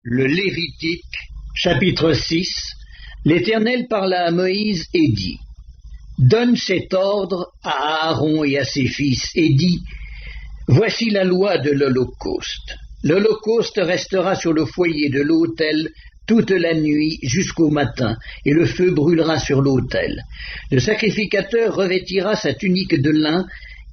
Le Lévitique, chapitre 6. L'Éternel parla à Moïse et dit: Donne cet ordre à Aaron et à ses fils, et dis: Voici la loi de l'Holocauste. L'Holocauste restera sur le foyer de l'autel toute la nuit jusqu'au matin, et le feu brûlera sur l'autel. Le sacrificateur revêtira sa tunique de lin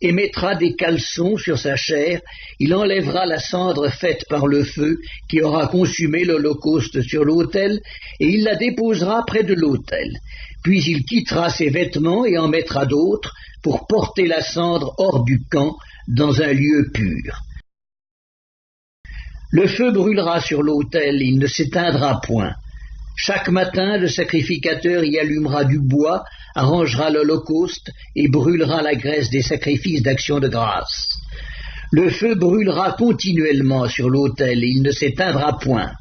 et mettra des caleçons sur sa chair. Il enlèvera la cendre faite par le feu qui aura consumé l'holocauste sur l'autel, et il la déposera près de l'autel. Puis il quittera ses vêtements et en mettra d'autres pour porter la cendre hors du camp dans un lieu pur. Le feu brûlera sur l'autel, il ne s'éteindra point. Chaque matin, le sacrificateur y allumera du bois, arrangera l'holocauste et brûlera la graisse des sacrifices d'action de grâce. Le feu brûlera continuellement sur l'autel et il ne s'éteindra point.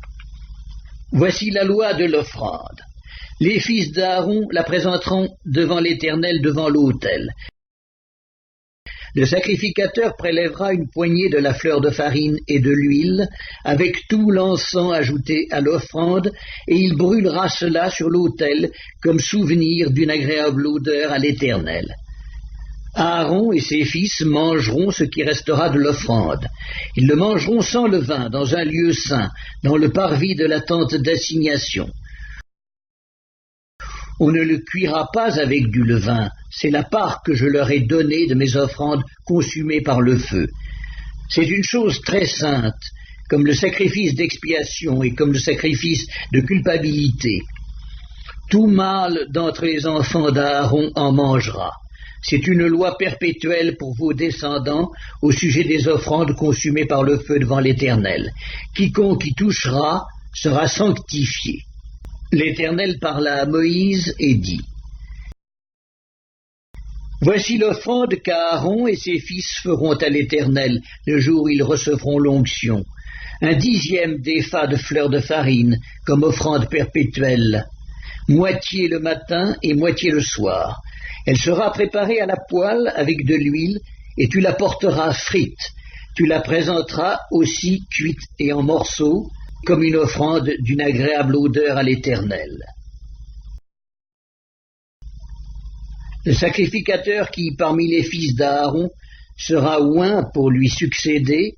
Voici la loi de l'offrande. Les fils d'Aaron la présenteront devant l'Éternel devant l'autel. Le sacrificateur prélèvera une poignée de la fleur de farine et de l'huile, avec tout l'encens ajouté à l'offrande, et il brûlera cela sur l'autel comme souvenir d'une agréable odeur à l'Éternel. Aaron et ses fils mangeront ce qui restera de l'offrande. Ils le mangeront sans levain, dans un lieu saint, dans le parvis de la tente d'assignation. On ne le cuira pas avec du levain, c'est la part que je leur ai donnée de mes offrandes consumées par le feu. C'est une chose très sainte, comme le sacrifice d'expiation et comme le sacrifice de culpabilité. Tout mâle d'entre les enfants d'Aaron en mangera. C'est une loi perpétuelle pour vos descendants au sujet des offrandes consumées par le feu devant l'Éternel. Quiconque y touchera sera sanctifié. L'Éternel parla à Moïse et dit: Voici l'offrande qu'Aaron et ses fils feront à l'Éternel le jour où ils recevront l'onction. 1/10 d'épha de fleur de farine comme offrande perpétuelle, moitié le matin et moitié le soir. Elle sera préparée à la poêle avec de l'huile et tu la porteras frite. Tu la présenteras aussi cuite et en morceaux, comme une offrande d'une agréable odeur à l'Éternel. Le sacrificateur qui, parmi les fils d'Aaron, sera oint pour lui succéder,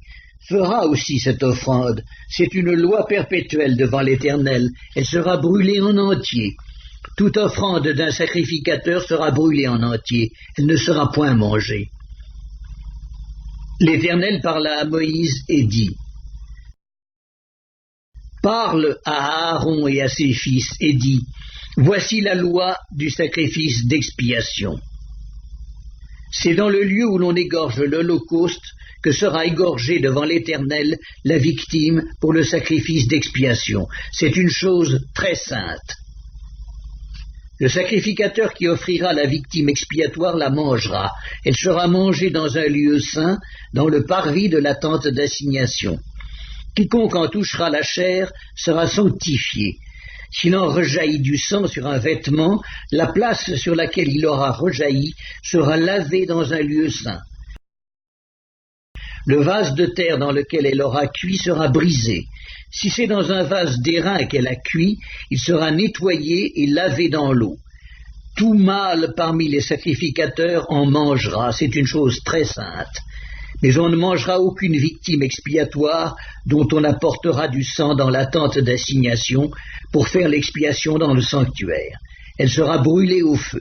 fera aussi cette offrande. C'est une loi perpétuelle devant l'Éternel. Elle sera brûlée en entier. Toute offrande d'un sacrificateur sera brûlée en entier. Elle ne sera point mangée. L'Éternel parla à Moïse et dit: Parle à Aaron et à ses fils et dis: Voici la loi du sacrifice d'expiation. C'est dans le lieu où l'on égorge l'holocauste que sera égorgée devant l'Éternel la victime pour le sacrifice d'expiation. C'est une chose très sainte. Le sacrificateur qui offrira la victime expiatoire la mangera. Elle sera mangée dans un lieu saint, dans le parvis de la tente d'assignation. Quiconque en touchera la chair sera sanctifié. S'il en rejaillit du sang sur un vêtement, la place sur laquelle il aura rejailli sera lavée dans un lieu saint. Le vase de terre dans lequel elle aura cuit sera brisé. Si c'est dans un vase d'airain qu'elle a cuit, il sera nettoyé et lavé dans l'eau. Tout mâle parmi les sacrificateurs en mangera, c'est une chose très sainte. Mais on ne mangera aucune victime expiatoire dont on apportera du sang dans la tente d'assignation pour faire l'expiation dans le sanctuaire. Elle sera brûlée au feu.